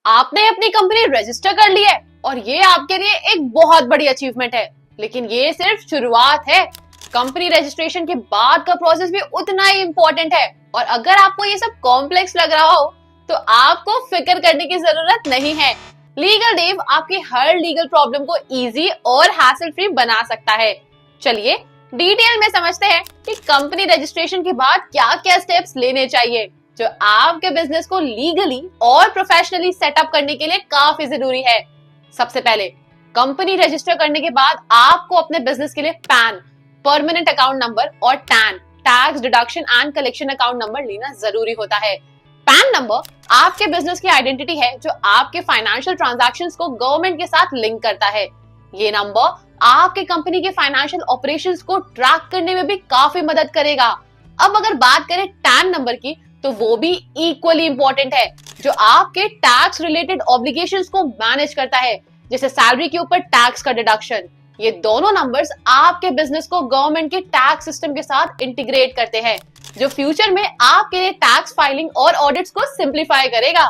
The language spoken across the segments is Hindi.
आपने अपनी कंपनी रजिस्टर कर ली है और ये आपके लिए एक बहुत बड़ी अचीवमेंट है, लेकिन ये सिर्फ शुरुआत है। कंपनी रजिस्ट्रेशन के बाद का प्रोसेस भी उतना ही इम्पोर्टेंट है और अगर आपको ये सब कॉम्प्लेक्स लग रहा हो तो आपको फिक्र करने की जरूरत नहीं है। लीगल देव आपकी हर लीगल प्रॉब्लम को इजी और हैसल फ्री बना सकता है। चलिए डिटेल में समझते हैं कि कंपनी रजिस्ट्रेशन के बाद क्या क्या स्टेप्स लेने चाहिए जो आपके बिजनेस को लीगली और प्रोफेशनली सेटअप करने के लिए काफी जरूरी है। सबसे पहले कंपनी रजिस्टर करने के बाद आपको अपने बिजनेस के लिए पैन, परमानेंट अकाउंट नंबर और tan, tax deduction and collection account number लेना जरूरी होता है। पैन नंबर आपके बिजनेस की आइडेंटिटी है जो आपके फाइनेंशियल ट्रांजैक्शंस को गवर्नमेंट के साथ लिंक करता है। ये नंबर आपके कंपनी के फाइनेंशियल ऑपरेशंस को ट्रैक करने में भी काफी मदद करेगा। अब अगर बात करें टैन नंबर की तो वो भी इक्वली इंपॉर्टेंट है, जो आपके टैक्स रिलेटेड ऑब्लिगेशंस को मैनेज करता है, जैसे सैलरी के ऊपर टैक्स का डिडक्शन। ये दोनों नंबर्स आपके बिजनेस को गवर्नमेंट के टैक्स सिस्टम के साथ इंटीग्रेट करते हैं, जो फ्यूचर में आपके लिए टैक्स फाइलिंग और ऑडिट्स को सिंप्लीफाई करेगा।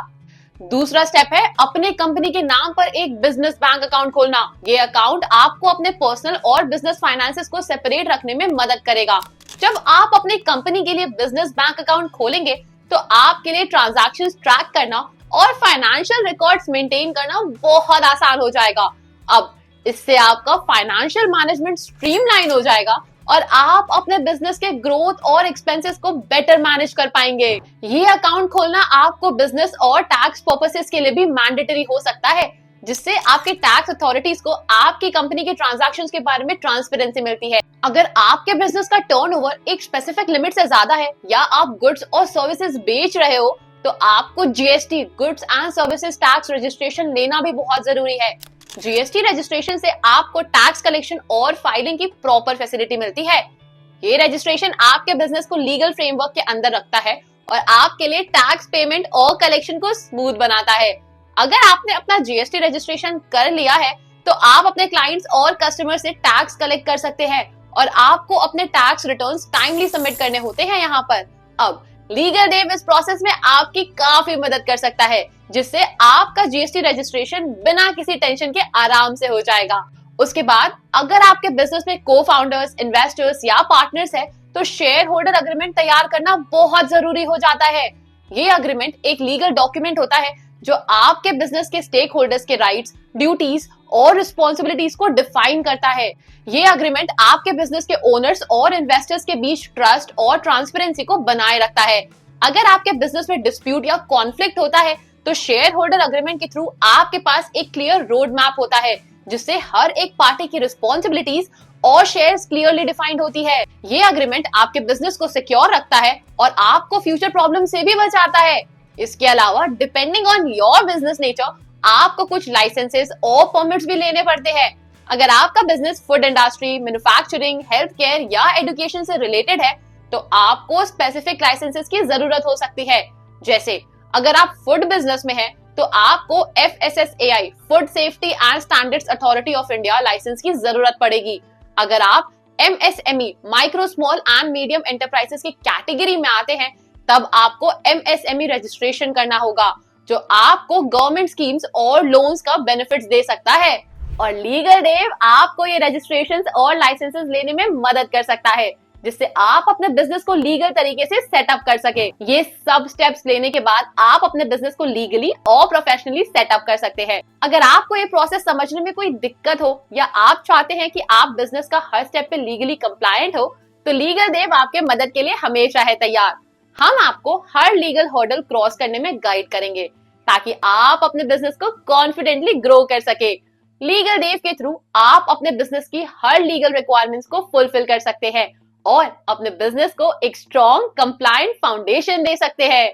दूसरा स्टेप है अपने कंपनी के नाम पर एक बिजनेस बैंक अकाउंट खोलना। ये अकाउंट आपको अपने पर्सनल और बिजनेस फाइनेंसेस को सेपरेट रखने में मदद करेगा। जब आप अपनी कंपनी के लिए बिजनेस बैंक अकाउंट खोलेंगे तो आपके लिए ट्रांजैक्शंस ट्रैक करना और फाइनेंशियल रिकॉर्ड्स मेंटेन करना बहुत आसान हो जाएगा। अब इससे आपका फाइनेंशियल मैनेजमेंट स्ट्रीमलाइन हो जाएगा और आप अपने बिजनेस के ग्रोथ और एक्सपेंसेस को बेटर मैनेज कर पाएंगे। ये अकाउंट खोलना आपको बिजनेस और टैक्स पर्पसेस के लिए भी मैंडेटरी हो सकता है, जिससे आपके टैक्स अथॉरिटीज को आपकी कंपनी के ट्रांजैक्शंस के बारे में ट्रांसपेरेंसी मिलती है। अगर आपके बिजनेस का टर्नओवर एक स्पेसिफिक लिमिट से ज्यादा है या आप गुड्स और सर्विसेज बेच रहे हो तो आपको GST, goods and services tax registration लेना भी बहुत जरूरी है। जीएसटी रजिस्ट्रेशन से आपको टैक्स कलेक्शन और फाइलिंग की प्रॉपर फैसिलिटी मिलती है। ये रजिस्ट्रेशन आपके बिजनेस को लीगल फ्रेमवर्क के अंदर रखता है और आपके लिए टैक्स पेमेंट और कलेक्शन को स्मूथ बनाता है। अगर आपने अपना जीएसटी रजिस्ट्रेशन कर लिया है तो आप अपने क्लाइंट्स और कस्टमर से टैक्स कलेक्ट कर सकते हैं और आपको अपने टैक्स रिटर्न्स टाइमली सबमिट करने होते हैं यहाँ पर। अब लीगल देव इस प्रोसेस में आपकी काफी मदद कर सकता है, जिससे आपका जीएसटी रजिस्ट्रेशन बिना किसी टेंशन के आराम से हो जाएगा। उसके बाद अगर आपके बिजनेस में को फाउंडर्स, इन्वेस्टर्स या पार्टनर्स है तो शेयर होल्डर अग्रीमेंट तैयार करना बहुत जरूरी हो जाता है। ये अग्रीमेंट एक लीगल डॉक्यूमेंट होता है जो आपके बिजनेस के स्टेक होल्डर्स के राइट्स, ड्यूटीज और रिस्पॉन्सिबिलिटीज को डिफाइन करता है। ये अग्रीमेंट आपके बिजनेस के ओनर्स और इन्वेस्टर्स के बीच ट्रस्ट और ट्रांसपेरेंसी को बनाए रखता है। अगर आपके बिजनेस में डिस्प्यूट या कॉन्फ्लिक्ट होता है तो शेयर होल्डर अग्रीमेंट के थ्रू आपके पास एक क्लियर रोड मैप होता है, जिससे हर एक पार्टी की रिस्पॉन्सिबिलिटीज और शेयर्स क्लियरली डिफाइंड होती है। ये अग्रीमेंट आपके बिजनेस को सिक्योर रखता है और आपको फ्यूचर प्रॉब्लम से भी बचाता है। इसके अलावा depending on your business nature आपको कुछ लाइसेंसेस और परमिट्स भी लेने पड़ते हैं। अगर आपका business food industry, manufacturing, health care या एजुकेशन से रिलेटेड है तो आपको स्पेसिफिक लाइसेंसेस की जरूरत हो सकती है। जैसे अगर आप फूड बिजनेस में हैं तो आपको FSSAI, food safety and standards authority of India licence की जरूरत पड़ेगी। अगर आप MSME, micro small and medium enterprises की कैटेगरी में आते हैं तब आपको MSME रजिस्ट्रेशन करना होगा, जो आपको गवर्नमेंट स्कीम्स और लोन्स का बेनिफिट्स दे सकता है। और लीगल देव आपको ये रजिस्ट्रेशंस और लाइसेंसेस लेने में मदद कर सकता है, जिससे आप अपने बिजनेस को लीगल तरीके से सेटअप कर सके। ये सब स्टेप्स लेने के बाद आप अपने बिजनेस को लीगली और प्रोफेशनली सेटअप कर सकते हैं। अगर आपको ये प्रोसेस समझने में कोई दिक्कत हो या आप चाहते हैं कि आप बिजनेस का हर स्टेप पे लीगली कंप्लायंट हो तो लीगल देव आपके मदद के लिए हमेशा है तैयार। हम आपको हर लीगल हर्डल क्रॉस करने में गाइड करेंगे ताकि आप अपने बिजनेस को कॉन्फिडेंटली ग्रो कर सके। लीगल देव के थ्रू आप अपने बिजनेस की हर लीगल रिक्वायरमेंट्स को फुलफिल कर सकते हैं और अपने बिजनेस को एक स्ट्रॉन्ग कंप्लायंट फाउंडेशन दे सकते हैं।